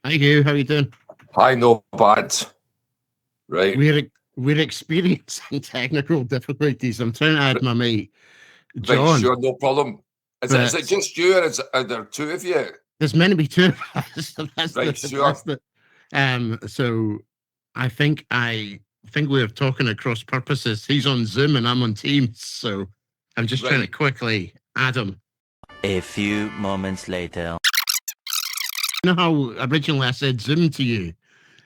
Hi Hugh, how you doing? Hi, no bad. Right, We're experiencing technical difficulties. I'm trying to add r- my mate right, John, sure, no problem. Is it but just you, or are there two of you? there's meant to be two of us. So Right, sure. that's the so I think we're talking at cross purposes. He's on Zoom and I'm on Teams, so I'm just trying to Right, quickly add him. A few moments later. You know how originally I said Zoom to you, and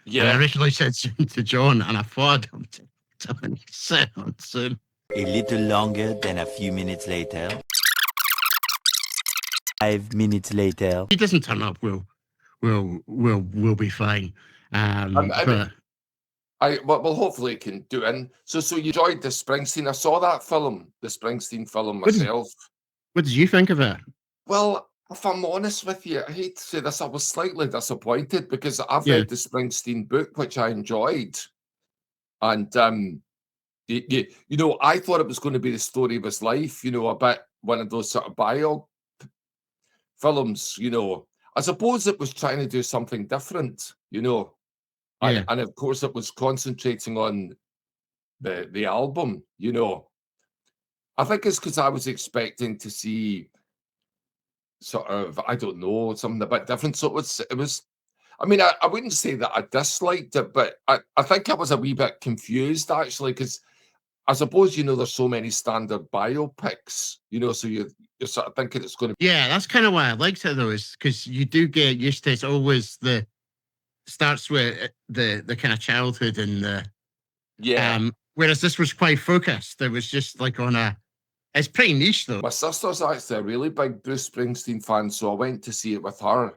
I yeah. originally said Zoom to John, and I thought him to when he said on Zoom. A little longer than a few minutes later. 5 minutes later. He doesn't turn up, we'll be fine. I mean, But well, hopefully it can do. And so you enjoyed the Springsteen. I saw that film, the Springsteen film what did myself. what did you think of it? Well, if I'm honest with you, I hate to say this, I was slightly disappointed because I've Yeah, read the Springsteen book, which I enjoyed, and I thought it was going to be the story of his life. A bit one of those sort of bio films. I suppose it was trying to do something different. And yeah, and of course it was concentrating on the album. I think it's because I was expecting to see sort of, I don't know, something a bit different. So it was. I mean, I wouldn't say that I disliked it, but I think I was a wee bit confused actually because I suppose there's so many standard biopics, so you're sort of thinking it's going to. yeah. That's kind of why I liked it though, is because you do get used to it's always the starts with the kind of childhood and the Yeah, whereas this was quite focused. It was just like on a. It's pretty niche though. my sister's actually a really big Bruce Springsteen fan, so I went to see it with her,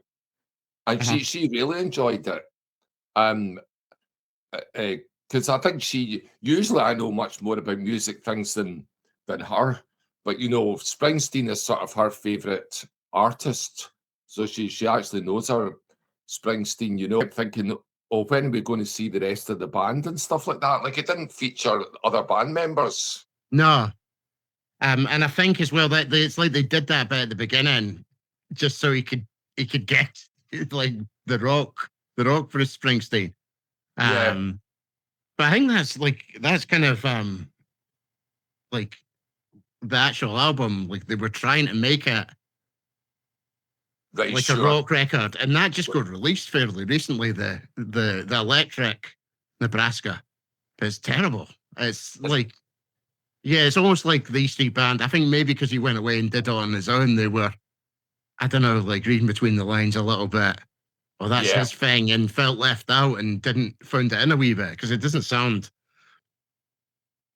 and Uh-huh. she really enjoyed it. Um, because I think she usually I know much more about music things than her, but Springsteen is sort of her favorite artist, so she actually knows her Springsteen. I'm thinking, oh, when are we going to see the rest of the band and stuff like that? Like it didn't feature other band members. No, and I think as well that it's like they did that bit at the beginning, just so he could get like the rock for Springsteen. Yeah, Um, but I think that's kind of like the actual album. Like they were trying to make it right, like a sure. rock record, and that just got released fairly recently. The Electric Nebraska. It's terrible. It's like yeah, it's almost like the Street Band. I think maybe because he went away and did it on his own, they were I don't know, like reading between the lines a little bit. Oh, that's Yeah, his thing, and felt left out and didn't found it in a wee bit because it doesn't sound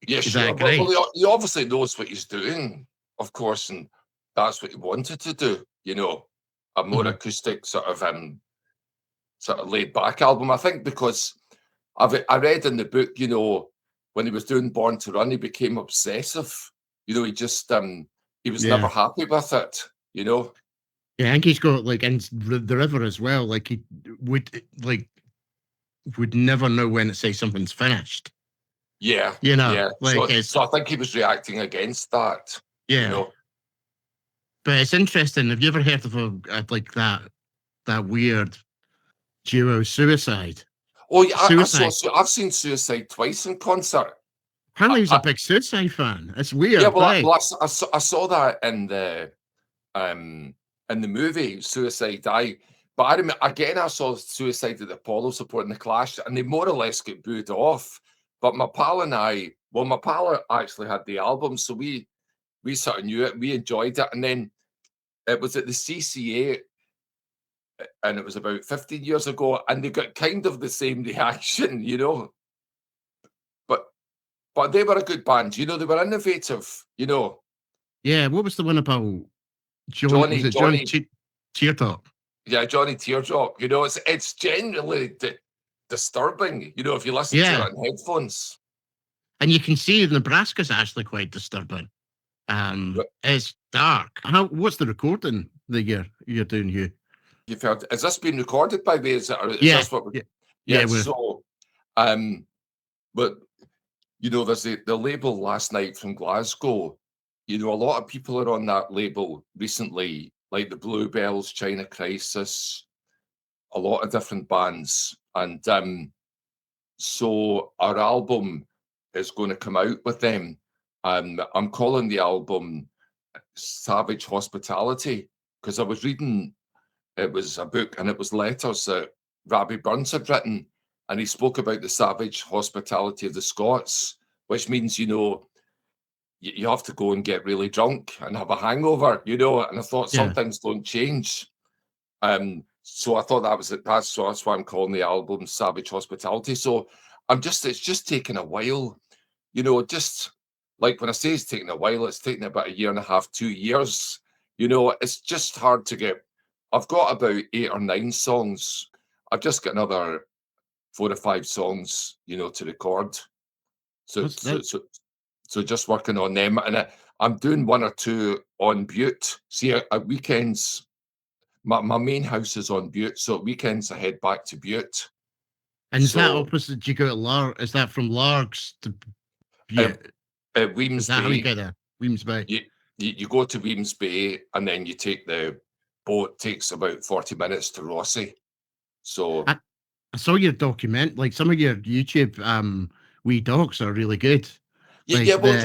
yeah, sure. that Well, great. he obviously knows what he's doing, of course, and that's what he wanted to do. A more Mhm. acoustic sort of laid back album. I think because I read in the book, when he was doing Born to Run, he became obsessive. He was never Yeah. happy with it. Yeah, I think he's got like in the river as well. Like he would like would never know when to say something's finished. Yeah, yeah. Like So it's so I think he was reacting against that, you yeah. know. But it's interesting. Have you ever heard of like that weird duo Suicide? Oh yeah, Suicide. I've seen Suicide twice in concert. Apparently, I, he's a I, big Suicide fan. It's yeah, weird, well, right? I saw that um in the movie Suicide. But I remember again I saw Suicide at the Apollo supporting the Clash, and they more or less get booed off. But my pal actually had the album, so we sort of knew it, we enjoyed it, and then it was at the CCA, and it was about 15 years ago, and they got kind of the same reaction. But they were a good band, they were innovative. Yeah. What was the one about John? Was Johnny, it John Johnny, Teartop? yeah, Johnny Teardrop. It's generally disturbing. If you listen to Yeah, it on headphones. and you can see Nebraska's actually quite disturbing. But It's dark. What's the recording that you're doing here? you've heard, has this been recorded by me? Is Yeah, this what? yeah, yeah. Yeah. So, um, but there's the label Last Night from Glasgow. A lot of people are on that label recently, like the Bluebells, China Crisis, a lot of different bands, and so our album is going to come out with them. I'm calling the album Savage Hospitality, because I was reading, it was a book and it was letters that Robbie Burns had written, and he spoke about the savage hospitality of the Scots, which means, you have to go and get really drunk and have a hangover, and I thought some Yeah. things don't change. So I thought that was it. That's why I'm calling the album Savage Hospitality. So it's just taken a while, just like when I say it's taken a while, it's taken about a year and a half, 2 years. It's just hard to get. I've got about 8 or 9 songs. I've just got another 4 or 5 songs, to record. So just working on them, and I'm doing 1 or 2 on Butte. See, at weekends, my main house is on Butte, so at weekends I head back to Butte. And is that opposite? Do you go to Largs? Is that from Largs to Butte? Weems Is that how you Bay. get there? Weems Bay. You go to Weems Bay, and then you take the boat. Takes about 40 minutes to Rossi. So I saw your document, like some of your YouTube wee docs are really good. Yeah, Like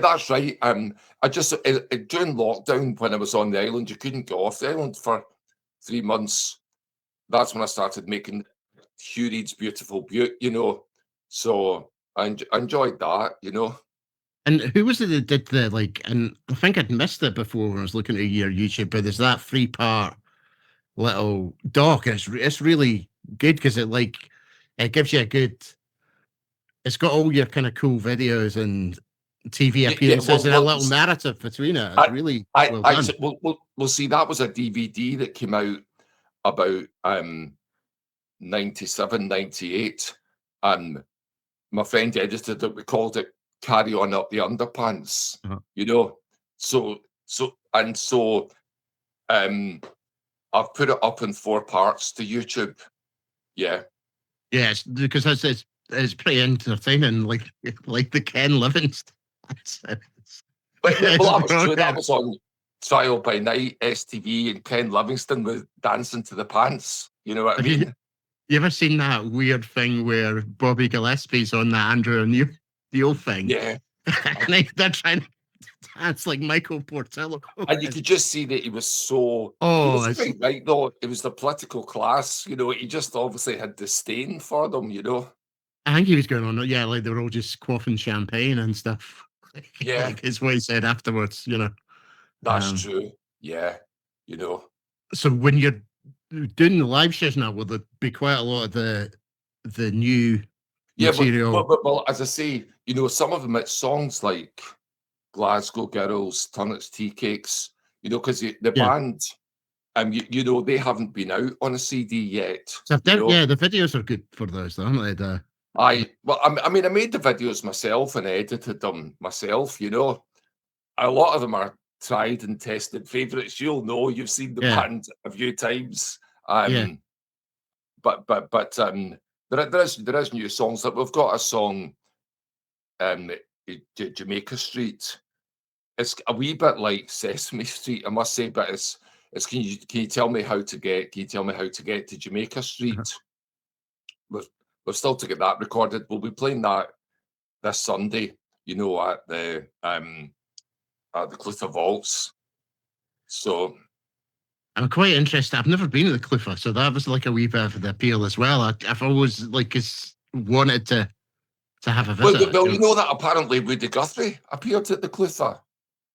that's right. I just during lockdown, when I was on the island, you couldn't go off the island for 3 months. That's when I started making Hugh Reed's Beautiful Butte, So I enjoyed that, And who was it that did the and I think I'd missed it before when I was looking at your YouTube, but there's that 3-part little doc, and it's really good because it gives you a good. It's got all your kind of cool videos and TV appearances and a little narrative between it. It's really well done. Well, see, that was a DVD that came out about 97, 98, and my friend edited it. We called it "Carry On Up the Underpants." So I've put it up in 4 parts to YouTube. Yeah. Yes, because it's pretty entertaining, like the Ken Livingston. But that was true. That was on Trial by Night, STV, and Ken Livingston was dancing to the pants. You know what I mean? You ever seen that weird thing where Bobby Gillespie's on that Andrew O'Neill thing? Yeah. And they're trying to dance like Michael Portillo. And you could just see that he was so... Oh, he was right, though. It was the political class, he just obviously had disdain for them, I think he was going on, like they were all just quaffing champagne and stuff. Yeah. Like it's what he said afterwards, That's true. Yeah. So when you're doing the live shows now, will there be quite a lot of the new material? Well, as I say, some of them, it's songs like Glasgow Girls, Turnips Tea Cakes, because the band, they haven't been out on a CD yet. So the videos are good for those, though, aren't they? I made the videos myself and edited them myself. A lot of them are tried and tested favorites. You'll know, you've seen the band a few times. But there is new songs. That we've got a song, Jamaica Street. It's a wee bit like Sesame Street, I must say, but it's can you tell me how to get to Jamaica Street? We're still to get that recorded. We'll be playing that this Sunday, at the Clutha Vaults. So I'm quite interested. I've never been to the Clutha, so that was like a wee bit of the appeal as well. I've always wanted to have a visit. Well, that apparently Woody Guthrie appeared at the Clutha.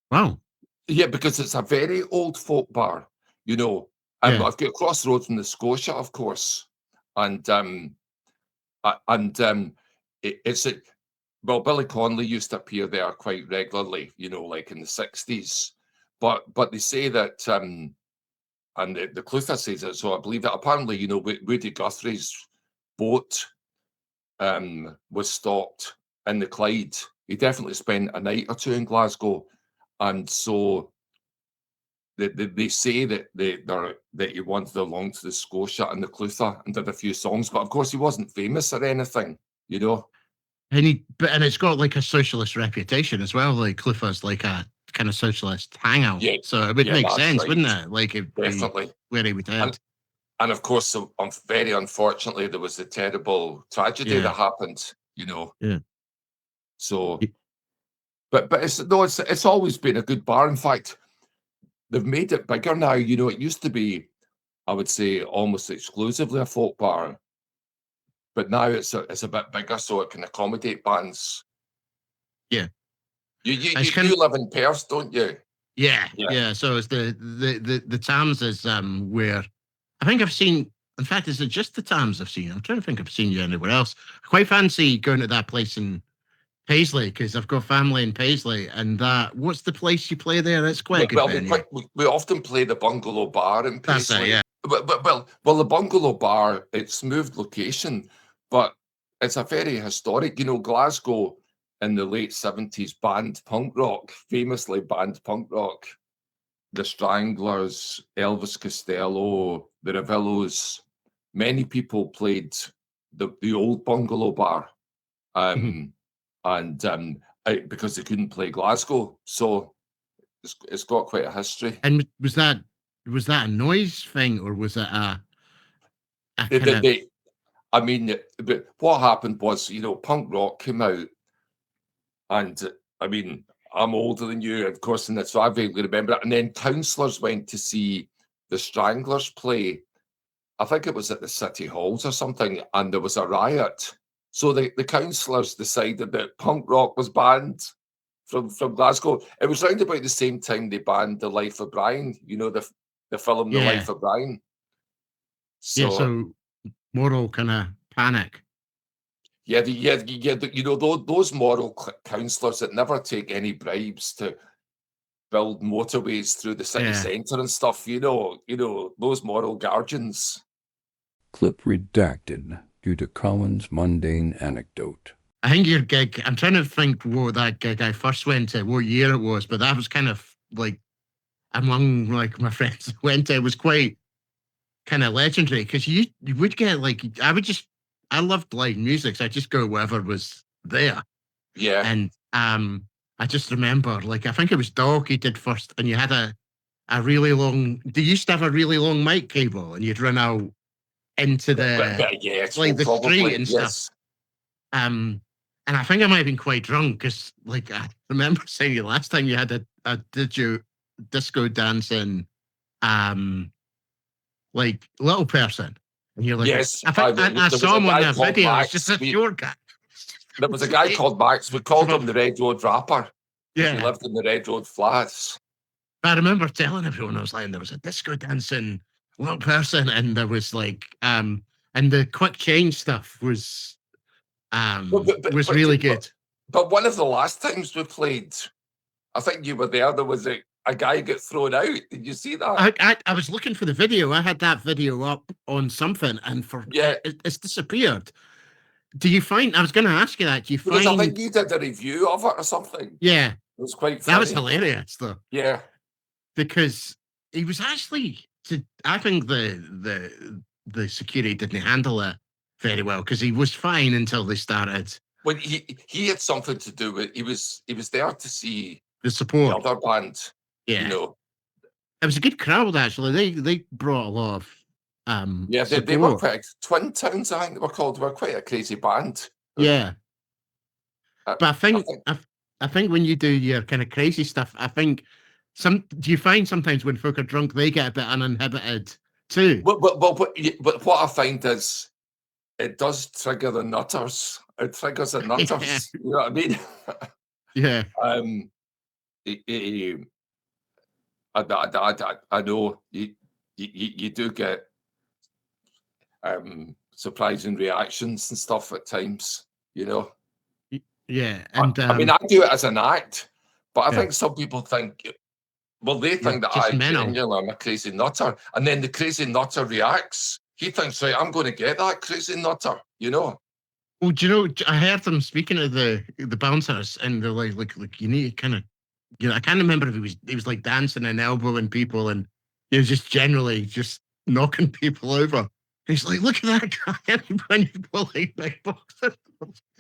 Wow. Yeah, because it's a very old folk bar, I've got Crossroads from the Scotia, of course, and Billy Connolly used to appear there quite regularly, like in the 60s, but they say that, and the Clutha says it, so I believe that apparently, Woody Guthrie's boat was stopped in the Clyde. He definitely spent a night or 2 in Glasgow, and so they say that he wanted to belong to the Scotia and the Clutha and did a few songs, but of course he wasn't famous or anything, And it's got like a socialist reputation as well. Like Clutha's like a kind of socialist hangout. Yeah, So it would make that's sense, wouldn't right. it? Like it'd be Definitely. where he would head. And of course, so, very unfortunately, there was the terrible tragedy Yeah. that happened, you know. Yeah. So, Y- but it's always been a good bar. In fact, they've made it bigger now. You know, it used to be, I would say, almost exclusively a folk bar, but now it's a bit bigger, so it can accommodate bands. Yeah. You live in Perth, don't you? Yeah. So it's the Tams is where I think I've seen. In fact, is it just the Tams I've seen? I'm trying to think I've seen you anywhere else. I quite fancy going to that place in Paisley because I've got family in Paisley, and what's the place you play there? It's quite a good venue. We often play the Bungalow Bar in Paisley. That's it, yeah. Well, the Bungalow Bar, it's moved location, but it's a very historic. You know, Glasgow in the late 70s banned punk rock, famously banned punk rock. The Stranglers, Elvis Costello, the Revillos. Many people played the old Bungalow Bar. Because they couldn't play Glasgow, so it's got quite a history. And was that a noise thing, or was it a I mean, but what happened was, you know, punk rock came out, and I mean, I'm older than you, of course, and so I vaguely remember it. And then councillors went to see the Stranglers play. I think it was at the City Halls or something, and there was a riot. So the councillors decided that punk rock was banned from Glasgow. It was round about the same time they banned The Life of Brian, you know, the film The Life of Brian. So moral kind of panic. Yeah, you know, those moral councillors that never take any bribes to build motorways through the city centre and stuff, you know, those moral guardians. Clip redacted due to Cowan's mundane anecdote. I think your gig, I'm trying to think what that gig I first went to, what year it was, but that was kind of like among like my friends that went to, it was quite kind of legendary because you would get like, I loved live music, so I just go wherever was there. Yeah. And I just remember, like, I think it was Dog he did first, and you had a really long, they used to have a really long mic cable, and you'd run out into the street and stuff. And I think I might have been quite drunk because, like, I remember saying you last time you had a disco dancing, like little person, and you're like, yes, I saw him on that video. It's just a short guy. There was a guy called Max. We called him the Red Road Rapper. Yeah, he lived in the Red Road Flats. I remember telling everyone, I was like, there was a disco dancing little person, and there was like, and the quick change stuff was really good. But one of the last times we played, I think you were there. There was a guy get thrown out. Did you see that? I was looking for the video. I had that video up on something, and it's disappeared. Do you find? I was going to ask you that. Do you find? I think you did a review of it or something. Yeah, it was quite funny. That was hilarious, though. Yeah, because he was actually. I think the security didn't handle it very well because he was fine until they started. Well, he had something to do with. He was there to see the support. The other band. Yeah, you know, it was a good crowd actually. They brought a lot of. They were quite Twin Towns, I think they were called. They were quite a crazy band. Yeah, but I think when you do your kind of crazy stuff, I think do you find sometimes when folk are drunk they get a bit uninhibited too? But what I find is it does trigger the nutters. It triggers the nutters. You know what I mean? Yeah. I know you do get surprising reactions and stuff at times, you know. Yeah, and I mean, I do it as an act, but I think some people think, well, they think that I genuinely am a crazy nutter, and then the crazy nutter reacts. He thinks, right, I'm going to get that crazy nutter, you know. Well, do you know? I heard them speaking to the bouncers, and they're like, you need to kind of, you know, I can't remember if he was like dancing and elbowing people, and he was just generally just knocking people over. He's like, look at that guy, everybody pulling big boxes.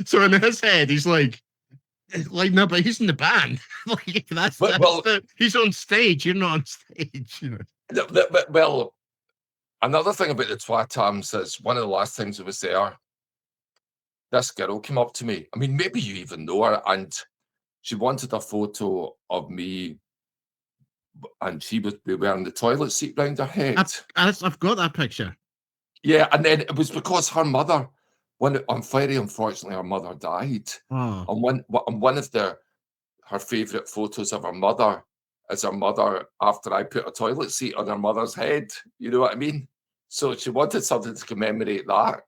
So in his head, he's like, Like, no, but he's in the band. Like, that's Well, he's on stage. You're not on stage, you know. well, another thing about the twat arms is one of the last times I was there, this girl came up to me. I mean, maybe you even know her, and she wanted a photo of me, and she was wearing the toilet seat round her head. I've got that picture. Yeah, and then it was because her mother, on Friday, unfortunately, her mother died. Oh, And one of her favourite photos of her mother is her mother after I put a toilet seat on her mother's head. You know what I mean? So she wanted something to commemorate that.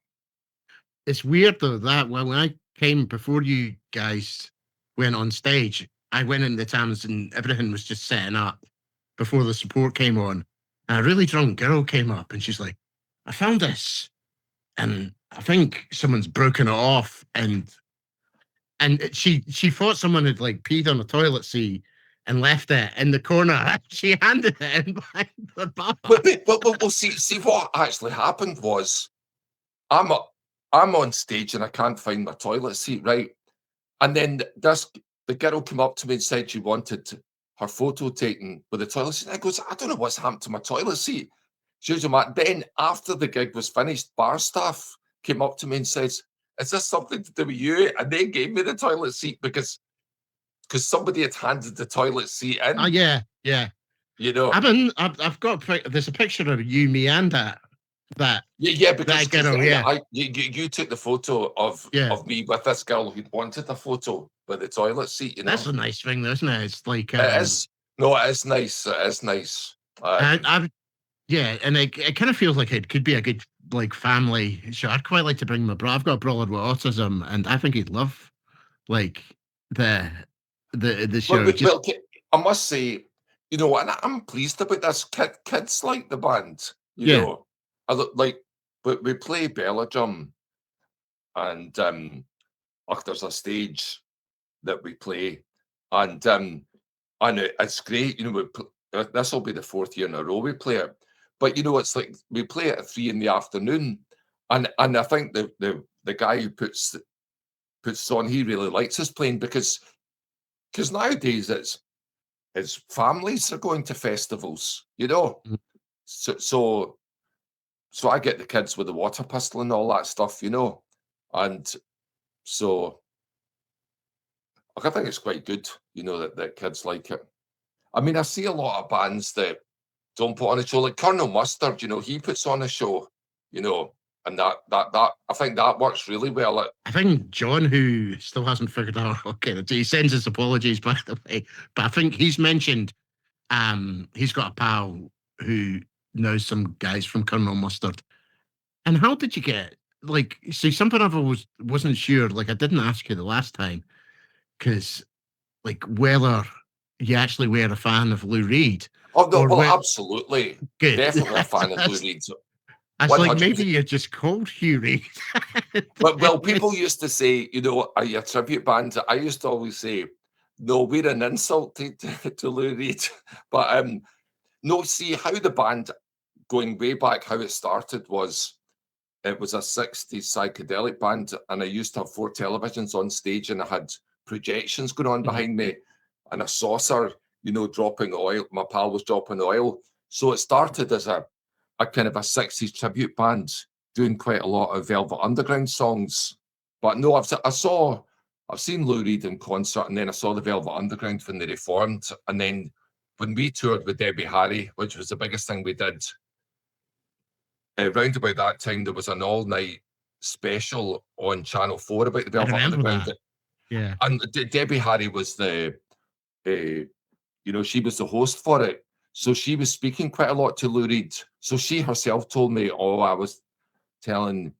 it's weird though that when I came before you guys went on stage, I went in the Thames and everything was just setting up before the support came on. And a really drunk girl came up and she's like, "I found this, and I think someone's broken it off." And she thought someone had like peed on a toilet seat and left it in the corner. She handed it in behind the bar. But see what actually happened was I'm on stage and I can't find my toilet seat, right? And then the girl came up to me and said she wanted her photo taken with the toilet seat. And I goes, I don't know what's happened to my toilet seat. She was then after the gig was finished, bar staff came up to me and says, "Is this something to do with you?" And they gave me the toilet seat because somebody had handed the toilet seat in. Oh yeah, yeah. You know, I've got there's a picture of you, me, and that. yeah, because girl, yeah. you took the photo of me with this girl who wanted a photo with the toilet seat. You know, That's a nice thing, though, isn't it? It's like it is. No, it is nice. It is nice. Yeah, and it kind of feels like it could be a good like family show. I'd quite like to bring my brother. I've got a brother with autism, and I think he'd love like the show. Well, I must say, you know, and I'm pleased about this. Kids like the band. You know, I look like, but we play Belgium, and there's a stage that we play, and it's great. You know, this will be the 4th year in a row we play it. But you know, it's like we play it at 3 PM, and I think the guy who puts on, he really likes us playing because nowadays it's families are going to festivals, you know. Mhm. So I get the kids with the water pistol and all that stuff, you know, and so I think it's quite good, you know, that kids like it. I mean, I see a lot of bands that don't put on a show, like Colonel Mustard. You know, he puts on a show, you know, and that I think that works really well. I think John, who still hasn't figured out, okay, he sends his apologies by the way, but I think he's mentioned he's got a pal who knows some guys from Colonel Mustard. And how did you get like see something I wasn't sure, like I didn't ask you the last time, because like whether you actually were a fan of Lou Reed. Oh no, Or well, where, absolutely, good. definitely a fan of Lou Reed. I was like, 100%. maybe you're just called Hugh Reed. Well, people used to say, you know, are you a tribute band? I used to always say, no, we're an insult to Lou Reed. But no, see how the band, going way back, how it started was it was a 60s psychedelic band, and I used to have 4 televisions on stage, and I had projections going on behind me, and a saucer, you know, dropping oil. My pal was dropping oil. So it started as a kind of a 60s tribute band doing quite a lot of Velvet Underground songs. But no, I've seen Lou Reed in concert, and then I saw the Velvet Underground when they reformed. And then when we toured with Debbie Harry, which was the biggest thing we did, round about that time, there was an all-night special on Channel 4 about the Velvet Underground. That. Yeah. And Debbie Harry was you know, she was the host for it. So she was speaking quite a lot to Lou Reed. So she herself told me, oh, I was telling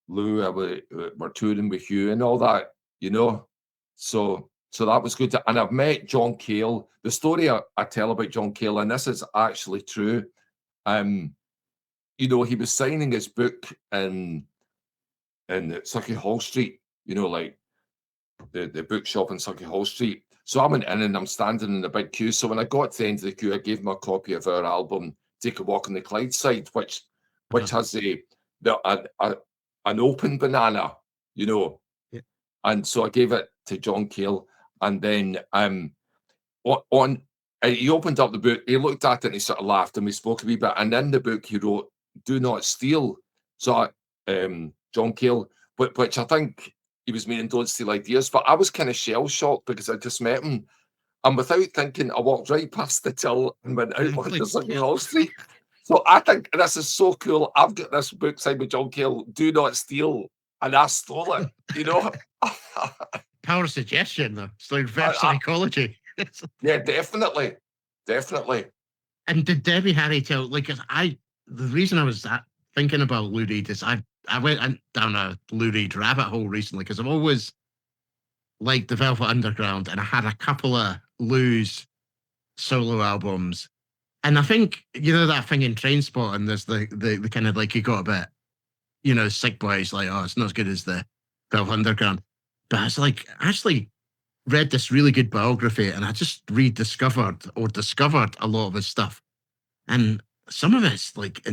Lou we're touring with you and all that, you know. So that was good. And I've met John Cale. The story I tell about John Cale, and this is actually true. You know, he was signing his book in Sucky Hall Street, you know, like the bookshop in Sucky Hall Street. So I went in and I'm standing in the big queue. So when I got to the end of the queue, I gave him a copy of our album, Take a Walk on the Clydeside, which has an open banana, you know. Yeah. And so I gave it to John Cale, and then he opened up the book, he looked at it and he sort of laughed, and we spoke a wee bit. And in the book he wrote "Do Not Steal." So John Cale, which I think he was meaning don't steal ideas, but I was kind of shell shocked because I just met him, and without thinking, I walked right past the till and went out onto St. Paul Street. So I think this is so cool. I've got this book signed by John Cale, "Do Not Steal," and I stole it, you know. Power of suggestion, though. It's like reverse psychology. Yeah, definitely. And did Debbie Harry tell, like, 'cause the reason I was thinking about Lou Reed is I went down a Lou Reed rabbit hole recently because I've always liked the Velvet Underground, and I had a couple of Lou's solo albums. And I think, you know, that thing in Trainspotting, there's the kind of like, he got a bit, you know, sick boys, like, oh, it's not as good as the Velvet Underground. But I was like, I actually read this really good biography, and I just discovered a lot of his stuff. And some of it's like,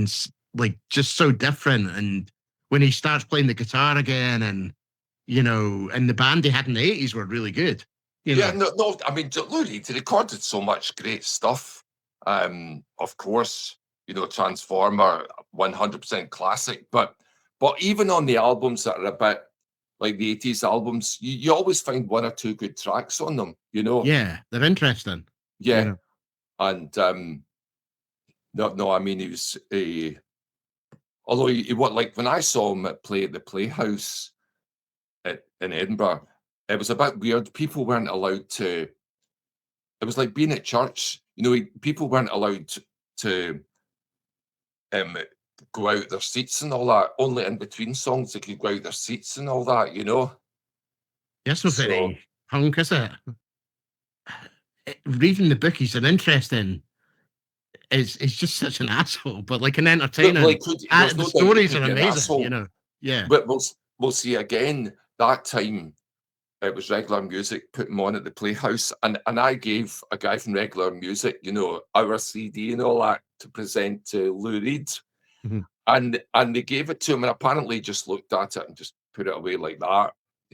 just so different. And when he starts playing the guitar again, and, you know, and the band he had in the 80s were really good. Yeah, no, I mean, Lou Reed, he recorded so much great stuff. Of course, you know, Transformer, 100% classic. But even on the albums that are a bit like the 80s albums, you always find one or two good tracks on them, you know? Yeah, they're interesting. Yeah. You know? And no, I mean, he was although he what, like when I saw him play at the Playhouse in Edinburgh, it was a bit weird. People weren't allowed to. It was like being at church. You know, people weren't allowed to go out their seats and all that. Only in between songs they could go out their seats and all that. You know. That's not very punk, is it? Reading the book, he's an interesting. It's just such an asshole, but like an entertainer. The stories are amazing, you know. Yeah. But we'll see again. That time it was Regular Music put him on at the Playhouse, and I gave a guy from Regular Music, you know, our CD and all that to present to Lou Reed. Mm-hmm. And they gave it to him, and apparently just looked at it and just put it away like that.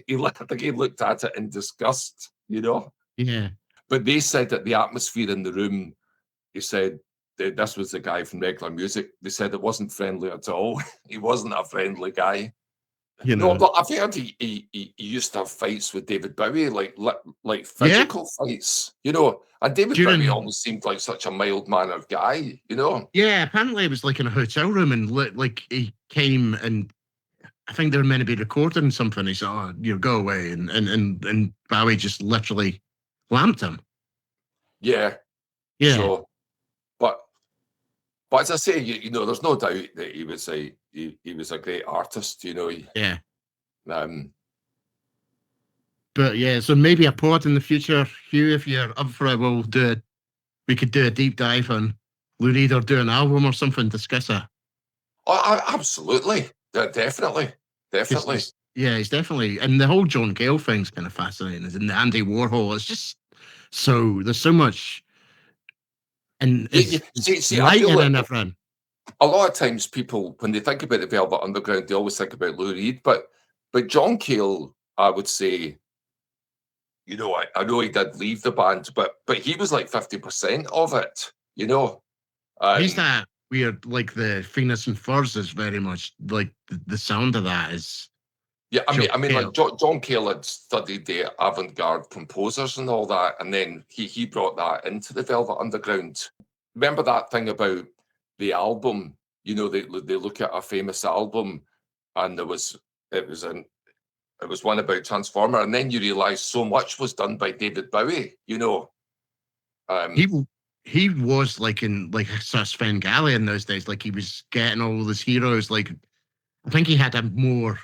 I think he looked at it in disgust, you know. Yeah. But they said that the atmosphere in the room, he said, this was the guy from Regular Music. They said it wasn't friendly at all. He wasn't a friendly guy. You know, no, but I've heard he used to have fights with David Bowie, like physical fights, you know. And David Bowie always seemed like such a mild-mannered guy, you know. Yeah, apparently it was like in a hotel room, and like he came, and I think they were meant to be recording something. He said, "Oh, you know, go away," and Bowie just literally lamped him. Yeah. So, but as I say, you know, there's no doubt that he was a great artist, you know. Yeah. But yeah, so maybe a pod in the future, Hugh, if you're up for it, we could do a deep dive on Lou Reed, or do an album or something, discuss it. Oh, absolutely. Definitely. He's definitely, and the whole John Cale thing's kind of fascinating, and the Andy Warhol, it's just there's so much. And see, lighting and everything. A lot of times people, when they think about the Velvet Underground, they always think about Lou Reed, but John Cale, I would say, you know, I know he did leave the band, but he was like 50% of it, you know. He's that weird, like the Phineas and Ferb is very much like the sound of that is. Yeah, I mean, like John Cale had studied the avant-garde composers and all that, and then he brought that into the Velvet Underground. Remember that thing about the album? You know, they look at a famous album, and it was one about Transformer, and then you realise so much was done by David Bowie. You know, he was like in like sort of Svengali in those days. Like he was getting all those heroes. Like I think he had a more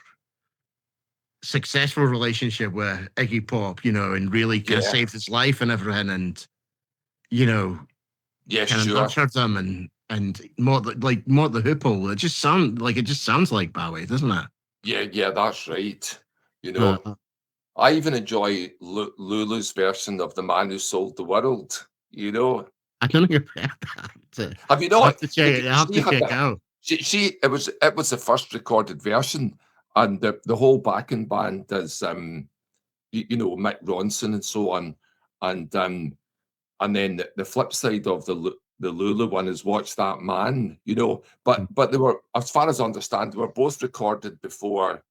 successful relationship with Iggy Pop, you know, and really kind of saved his life and everything, and you know, kind of nurtured them, and Mott the Hoople. It just sounds like Bowie, doesn't it? Yeah, that's right. You know, I even enjoy Lulu's version of "The Man Who Sold the World." You know, I don't know if you've heard that. Have you not? I have to check it out. It was the first recorded version, and the whole backing band is you know, Mick Ronson and so on. And then the flip side of the Lulu one is Watch That Man, you know. But they were, as far as I understand, they were both recorded before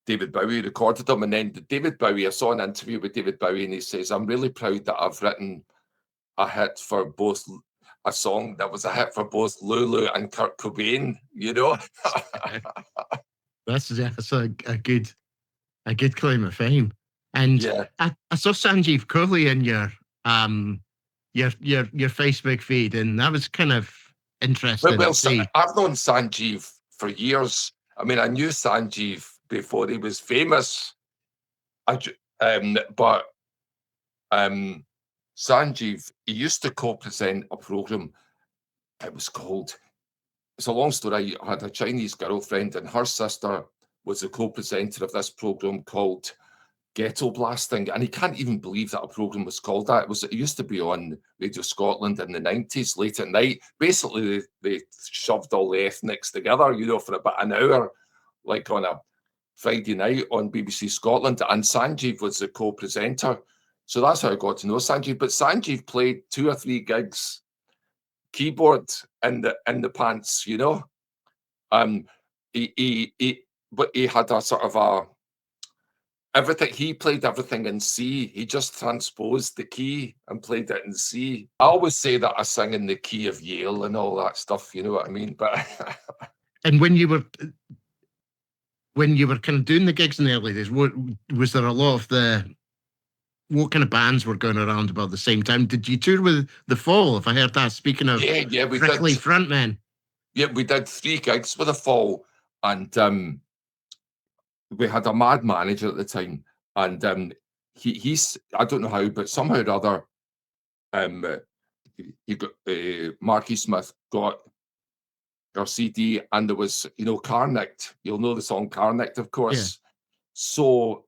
David Bowie recorded them. And then David Bowie, I saw an interview with David Bowie, and he says, I'm really proud that I've written a hit for both, a song that was a hit for both Lulu and Kurt Cobain, you know. That's a good claim of fame. And Yeah. I saw Sanjeev Kohli in your Facebook feed, and that was kind of interesting Well, to see. I've known Sanjeev for years. I mean, I knew Sanjeev before he was famous. Sanjeev, he used to co-present a program. It was called, it's a long story. I had a Chinese girlfriend, and her sister was the co-presenter of this program called Ghetto Blasting, and he can't even believe that a program was called that. It used to be on Radio Scotland in the 90s, late at night. Basically, they shoved all the ethnics together, you know, for about an hour, like on a Friday night on BBC Scotland, and Sanjeev was the co-presenter. So that's how I got to know Sanjeev. But Sanjeev played 2 or 3 gigs, keyboard in the pants, you know. But he had a sort of everything. He played everything in C. He just transposed the key and played it in C. I always say that I sing in the key of Yale and all that stuff. You know what I mean? But and when you were kind of doing the gigs in the early days, was there a lot of what kind of bands were going around about the same time? Did you tour with The Fall? If I heard that, speaking of yeah, we prickly did. frontmen. Yeah, we did 3 gigs with The Fall, and we had a mad manager at the time, and he's I don't know how, but somehow or other, he got Marky Smith got our CD, and there was, you know, Carnicked. You'll know the song Carnicked, of course. Yeah. So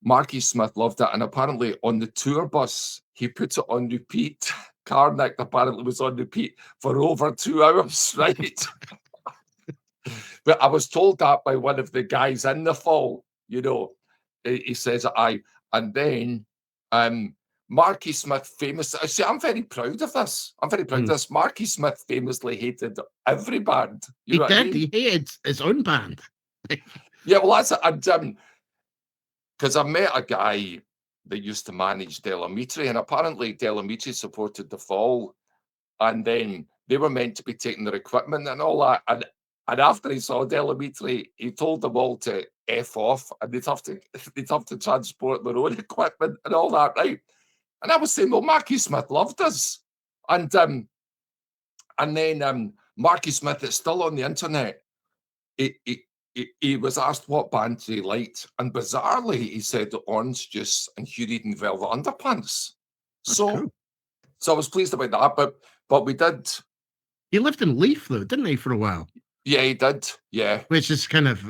Marky Smith loved it, and apparently on the tour bus he put it on repeat. Carnicked apparently was on repeat for over 2 hours, right? But I was told that by one of the guys in The Fall, you know. He says, and then Marky Smith famously, see, I'm very proud of this. I'm very proud of this. Marky Smith famously hated every band. He did. I mean? He hated his own band. Yeah, well, that's it. Because I met a guy that used to manage Delamitri, and apparently Delamitri supported The Fall, and then they were meant to be taking their equipment and all that, and after he saw Delamitri, he told them all to F off, and they'd have to transport their own equipment and all that, right? And I was saying, well, Marky Smith loved us, and then Marky Smith is still on the internet. He was asked what band he liked, and bizarrely he said Orange Juice and Hugh Reed and Velvet Underpants. So I was pleased about that, but we did. He lived in Leith though, didn't he, for a while? Yeah, he did. Yeah, which is kind of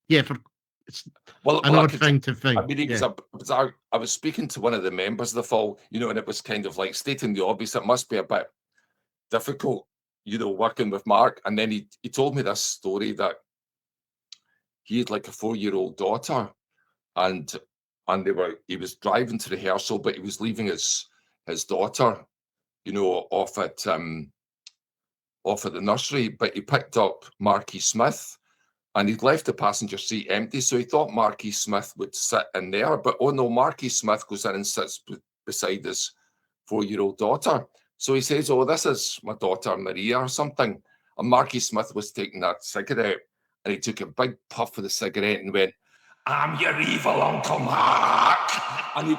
it's an odd thing to think. I mean, I was speaking to one of the members of The Fall, you know, and it was kind of like stating the obvious. It must be a bit difficult, you know, working with Mark. And then he told me this story that he had like a 4-year-old daughter, and he was driving to rehearsal, but he was leaving his daughter, you know, off at the nursery, but he picked up Marky Smith, and he'd left the passenger seat empty, so he thought Marky Smith would sit in there, but oh no, Marky Smith goes in and sits beside his 4-year-old daughter. So he says, oh, this is my daughter Maria or something, and Marky Smith was taking that cigarette, and he took a big puff of the cigarette and went, I'm your evil Uncle Mark. And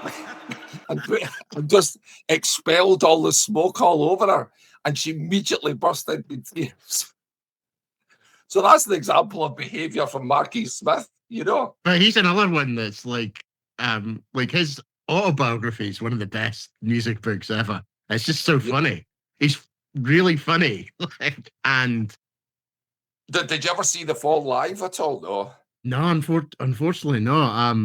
just expelled all the smoke all over her. And she immediately burst into tears. So that's an example of behaviour from Marky Smith, you know. But he's another one that's like his autobiography is one of the best music books ever. It's just so funny. He's really funny. And did you ever see The Fall live at all? No, unfortunately not.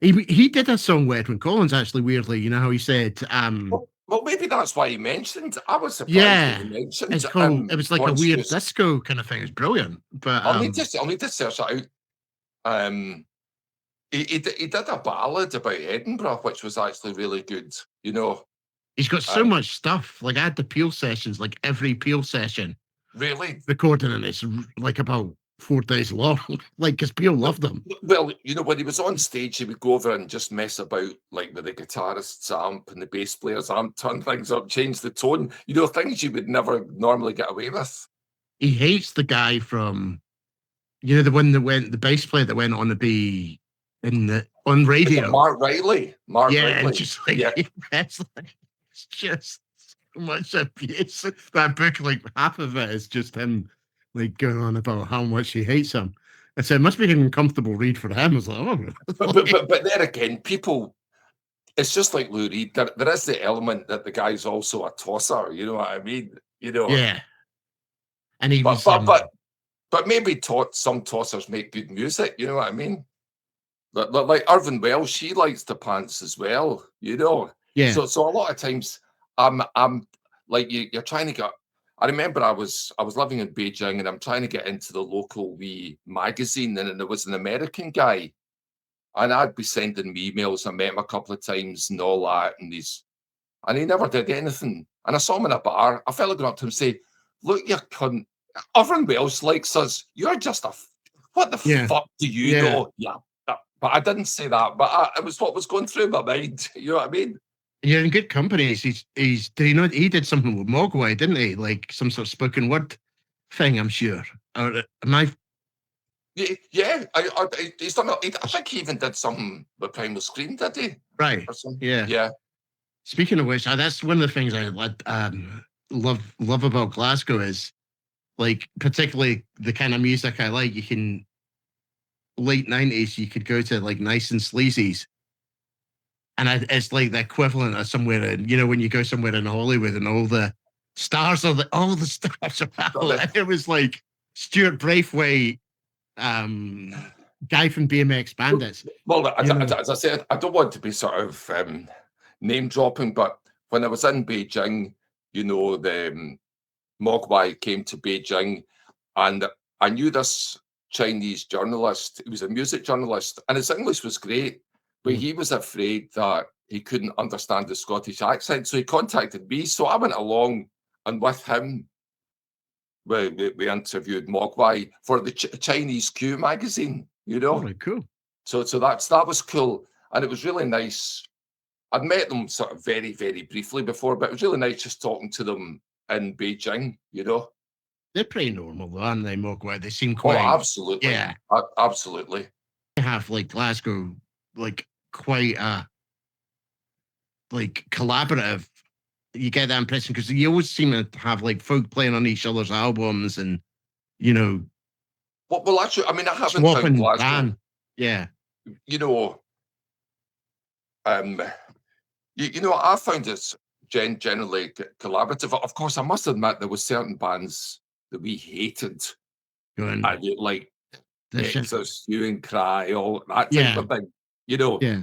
He did a song with Edwyn Collins, actually, weirdly. You know how he said, well, Well, maybe that's why he mentioned. I was surprised that Yeah, he mentioned it's called. It was like a weird Monstrous. disco kind of thing. It's brilliant, but I'll need to search that out. He did a ballad about Edinburgh, which was actually really good. You know, he's got so um, much stuff. Like I had the Peel sessions, like every Peel session really. recorded, and it's like about 4 days long. Like because Peel loved them. Well, you know, when he was on stage, he would go over and just mess about, like with the guitarist's amp and the bass player's amp, turn things up, change the tone. You know, things you would never normally get away with. He hates the guy from, the one that went, the bass player that went on to be on Is it radio. Mark Riley? Mark Yeah, Riley. it's just like Yeah. it's just so much abuse. That book, like half of it is just him like going on about how much he hates him. I said it must be an uncomfortable read for him. I was like, oh, But there again, people, it's just like Lou Reed. There is the element that the guy's also a tosser. You know what I mean? You know, yeah. And he but was but maybe some tossers make good music. You know what I mean? Like Irvin Welsh, she likes the pants as well. You know, yeah. so a lot of times I'm like you're trying to get. I remember I was living in Beijing and I'm trying to get into the local wee magazine, and there was an American guy. And I'd be sending me emails. I met him a couple of times and all that. And he never did anything. And I saw him in a bar. I felt like going up to him and say, "Look, you cunt. Everyone else likes us. You're just what the Yeah. fuck do you Yeah. know?" Yeah. But I didn't say that. But it was what was going through my mind. You know what I mean? You're in good company. He's did he know he did something with Mogwai, didn't he? Like some sort of spoken word thing, I'm sure. Or am I Yeah. He's done. I think he even did something with Primal Scream, did he? right? Or something? Yeah. Yeah. Speaking of which, that's one of the things I love about Glasgow is like particularly the kind of music I like. You can late 90s, you could go to like Nice and Sleazy's, and it's like the equivalent of somewhere in when you go somewhere in Hollywood and all the stars are all the stars are out. And it was like Stuart Braithwaite, guy from BMX Bandits. Well, as I said, I don't want to be sort of name dropping, but when I was in Beijing, the Mogwai came to Beijing, and I knew this Chinese journalist. He was a music journalist, and his English was great, but he was afraid that he couldn't understand the Scottish accent, so he contacted me. So I went along, and with him, we interviewed Mogwai for the Chinese Q magazine. Oh, right, cool. So that was cool, and it was really nice. I'd met them sort of very, very briefly before, but it was really nice just talking to them in Beijing. They're pretty normal though, aren't they, Mogwai? They seem Oh, quite absolutely, yeah. Absolutely. They have like Glasgow, like quite like collaborative. You get that impression because you always seem to have like folk playing on each other's albums and Well, actually, I mean, I haven't swapping found Glasgow. band. Yeah. I found it generally collaborative. Of course, I must admit there was certain bands that we hated, Going, like this shit. Exodus, Hue and Cry, all that type Yeah. of thing. Yeah.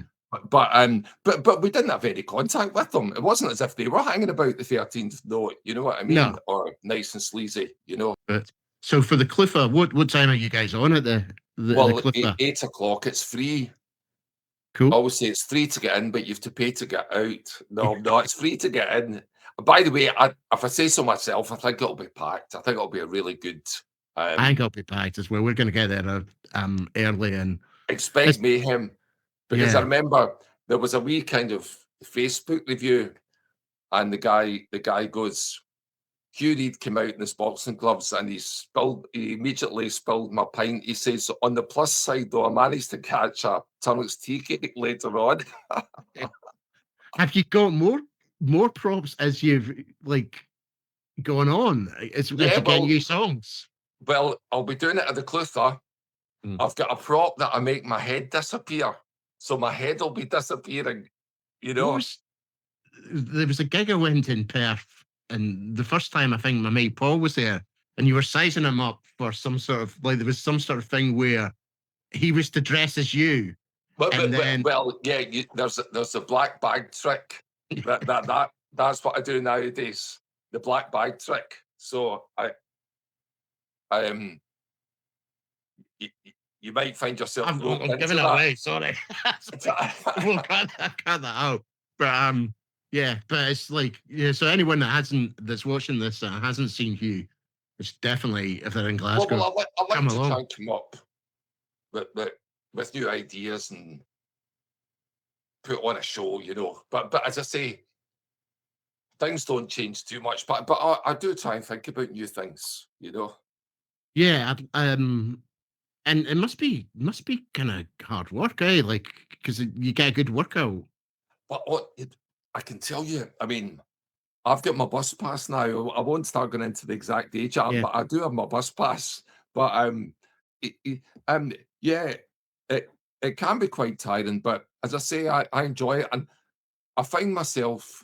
But we didn't have any contact with them. It wasn't as if they were hanging about the 13th note. You know what I mean? No. Or Nice and Sleazy. But so for the Clutha, what time are you guys on at the Clutha? 8 o'clock. It's free. Cool. I always say it's free to get in, but you have to pay to get out. No, it's free to get in. By the way, if I say so myself, I think it'll be packed. I think it'll be a really good. I think it'll be packed as well. We're going to get there early and expect mayhem, because I Yeah. remember there was a wee kind of Facebook review, and the guy goes, Hugh Reed came out in his boxing gloves and he immediately spilled my pint. He says, on the plus side though, I managed to catch a Turnips tea cake later on. Have you got more props as you've like gone on? As you get new songs? Well, I'll be doing it at the Clutha. I've got a prop that I make my head disappear. So my head will be disappearing, There was a gig I went in Perth, and the first time I think my mate Paul was there, and you were sizing him up for some sort of there was some sort of thing where he was to dress as you. There's a black bag trick that That's what I do nowadays. The black bag trick. So um, you might find yourself I'm roped into giving it that. away. Sorry. We'll cut that out. But yeah, but it's like, yeah. So anyone that's watching this that hasn't seen Hugh, it's definitely, if they're in Glasgow, Well, I like come to try along. and come up with new ideas and put on a show, you know. But as I say, things don't change too much. But I do try and think about new things, you know. Yeah, and it must be kind of hard work, eh? Like, because you get a good workout. But I can tell you, I mean, I've got my bus pass now. I won't start going into the exact age, Yeah, but I do have my bus pass. But it, it- um, yeah, it it can be quite tiring. But as I say, I enjoy it, and I find myself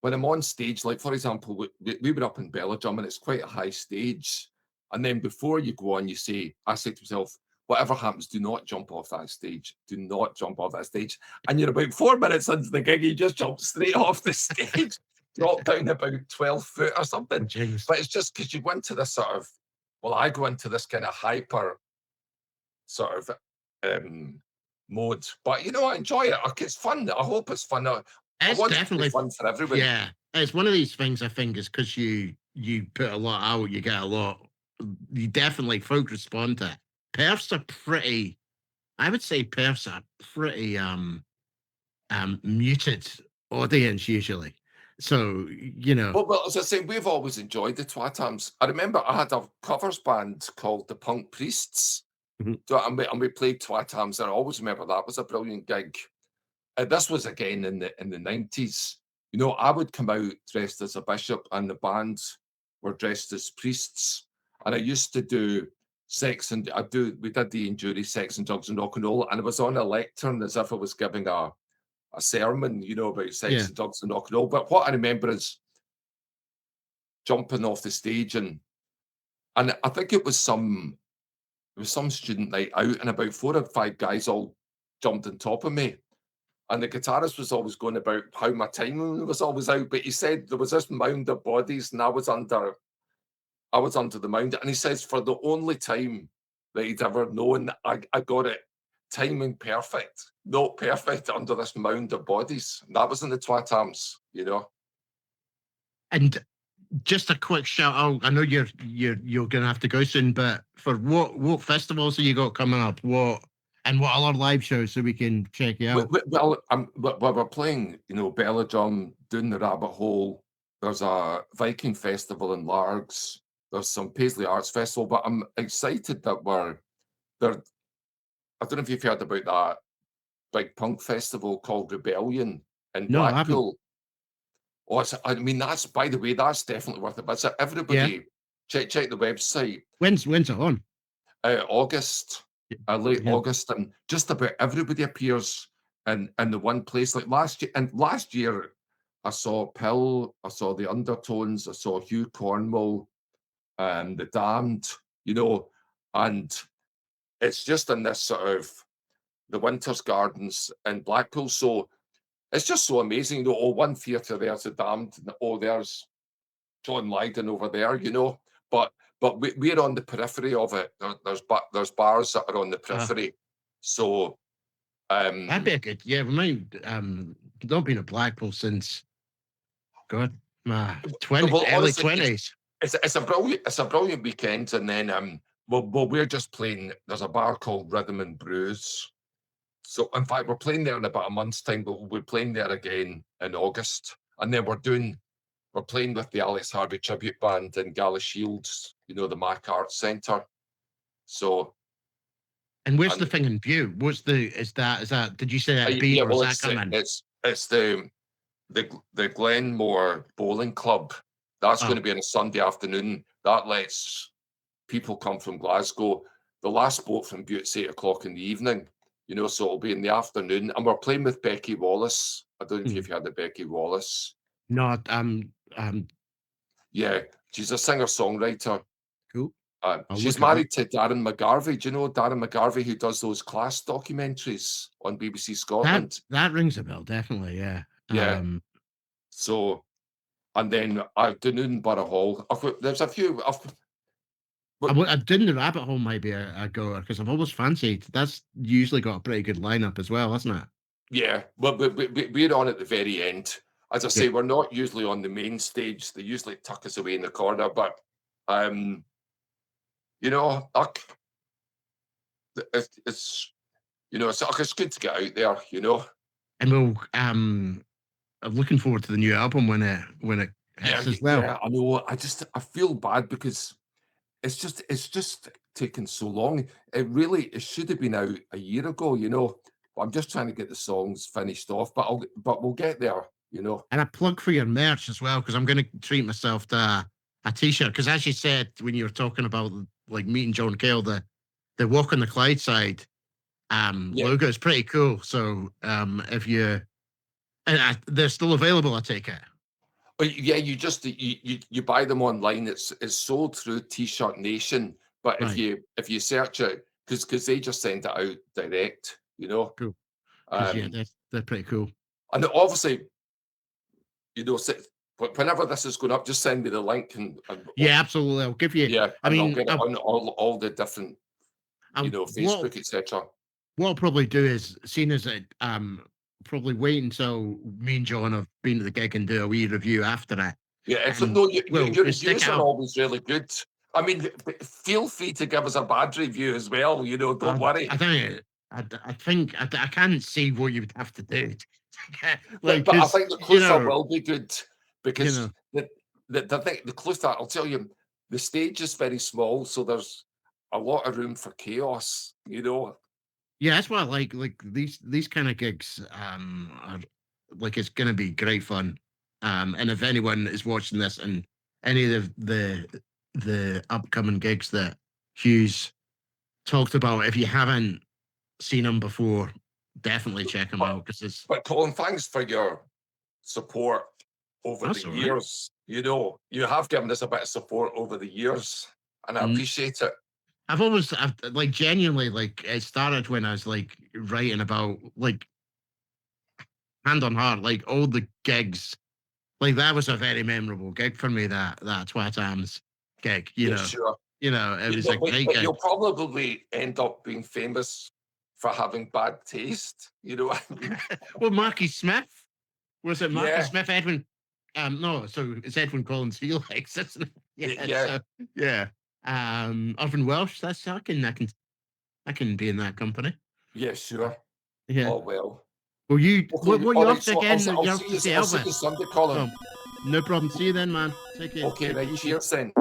when I'm on stage, like for example, we were up in Belgium and it's quite a high stage. And then before you go on, I say to myself, whatever happens, do not jump off that stage. Do not jump off that stage. And you're about 4 minutes into the gig, you just jump straight off the stage, drop down about 12 foot or something. jeez. But it's just because you go into this sort of, well, I go into this kind of hyper sort of mode. But you know, I enjoy it. It's fun. I hope it's fun. I It's want it to be definitely, fun for everyone. yeah. It's one of these things. I think is because you put a lot out, you get a lot. You definitely folk respond to it. Perths are pretty. I would say Perths are pretty muted audience usually. So Well, as I say, we've always enjoyed the Twatams. I remember I had a covers band called the Punk Priests, Mhm. and we played Twatams, and I always remember that was a brilliant gig. This was again in the 90s. You know, I would come out dressed as a bishop, and the band were dressed as priests. And I used to do we did the Injury, Sex and Drugs and Rock and Roll, and I was on a lectern as if I was giving a sermon, you know, about sex Yeah. and drugs and rock and roll. But what I remember is jumping off the stage and I think it was some student night out, and about 4 or 5 guys all jumped on top of me. And the guitarist was always going about how my timing was always out, but he said there was this mound of bodies, and I was under the mound. And he says for the only time that he'd ever known, I got it timing perfect, not perfect under this mound of bodies. And that was in the Twatams, you know. And just a quick shout out. I know you're gonna have to go soon, but for what festivals have you got coming up? What other live shows so we can check you out? We're playing, you know, Belladrum, doing the Rabbit Hole. There's a Viking festival in Largs. There's some Paisley Arts Festival, but I'm excited that we're there. I don't know if you've heard about that big punk festival called Rebellion in No, I haven't. Blackpool. Oh, I mean, that's by the way, that's definitely worth it. But so Yeah. everybody, check the website. When's it on? August, late Yeah. August, and just about everybody appears in the one place. Like last year, and last year I saw Pill, I saw the Undertones, I saw Hugh Cornwall, and the Damned, you know, and it's just in this sort of the Winter's Gardens in Blackpool. So it's just so amazing. You know, oh, one theatre there's the Damned, and oh, there's John Lydon over there, you know. But we're on the periphery of it. There's bars that are on the periphery. So That'd be a good. Yeah, remind not been at Blackpool since God, my well, early honestly, 20s. it's a brilliant weekend. And then we're just playing. There's a bar called Rhythm and Brews. So in fact, we're playing there in about a month's time, but we'll be playing there again in August. And then we're playing with the Alex Harvey tribute band in Gala Shields, you know, the Mac Arts Centre. So And where's the and thing in view? Is that did you say that been yeah, or is well, that coming? it's the Glenmore Bowling Club. That's going Oh, to be on a Sunday afternoon. That lets people come from Glasgow. The last boat from Butte's 8 o'clock in the evening, you know, so it'll be in the afternoon. And we're playing with Becky Wallace. I don't know if hmm. you've heard of Becky Wallace. No, Yeah, she's a singer-songwriter. cool. I'll She's look it up. married to Darren McGarvey. Do you know Darren McGarvey, who does those class documentaries on BBC Scotland? That rings a bell, definitely, yeah. Yeah. So and then Dunoon Borough Hall. There's a few. I didn't the Rabbit Hole might be a goer because I've always fancied. That's usually got a pretty good lineup as well, hasn't it? Yeah, but we're on at the very end. As I say, Yeah. we're not usually on the main stage. They usually tuck us away in the corner, but you know, it's you know, it's good to get out there, you know. And we'll I'm looking forward to the new album when it hits as well. Yeah, I know. I feel bad because it's just taken so long. It should have been out a year ago, you know. I'm just trying to get the songs finished off, but we'll get there, you know. And a plug for your merch as well, because I'm going to treat myself to a t-shirt. Because as you said when you were talking about like meeting John Cale, the Walk on the Clydeside logo is pretty cool. So if you they're still available, I take it. But yeah, you buy them online. It's sold through T-shirt Nation, but Right. if you search it, because they just send it out direct, you know. Cool. Yeah, they're pretty cool. And obviously, you know, whenever this is going up, just send me the link and Yeah, absolutely. I'll give you. yeah, I and I'll mean, get it on all the different, you know, Facebook, etc. What I'll probably do is, seeing as it probably wait until me and John have been to the gig and do a wee review after it. Yeah, And no, your we'll reviews stick are out. always really good. I mean, feel free to give us a bad review as well. You know, don't worry. I think I can't see what you would have to do. But I think the Clutha will be good because the thing, the Clutha, I'll tell you, the stage is very small, so there's a lot of room for chaos. You know. Yeah, that's what I like. Like these kind of gigs, are like it's gonna be great fun. And if anyone is watching this and any of the upcoming gigs that Hugh's talked about, if you haven't seen them before, definitely check them out because it's. But Colin, thanks for your support over That's the all right. years. You know, you have given us a bit of support over the years, and I appreciate it. I've like genuinely like it started when I was like writing about like hand on heart, like all the gigs. Like that was a very memorable gig for me. That Twat Arms gig, Yeah, sure. it was a great But gig. you'll probably end up being famous for having bad taste. You know what I mean? Well, Marky Smith, was it Marky Yeah. Smith? Edwin, no, so it's Edwin Collins Felix, isn't it? Yeah. So, yeah. Irvin Welsh. I can be in that company. Yeah, sure. Yeah. Oh well. Well, Okay, what you all up right, to so again? I'll You have to see see you Elvis. Sunday, Colin. No problem. See you then, man. Take care. Okay, Take it right. easy. Cheers then.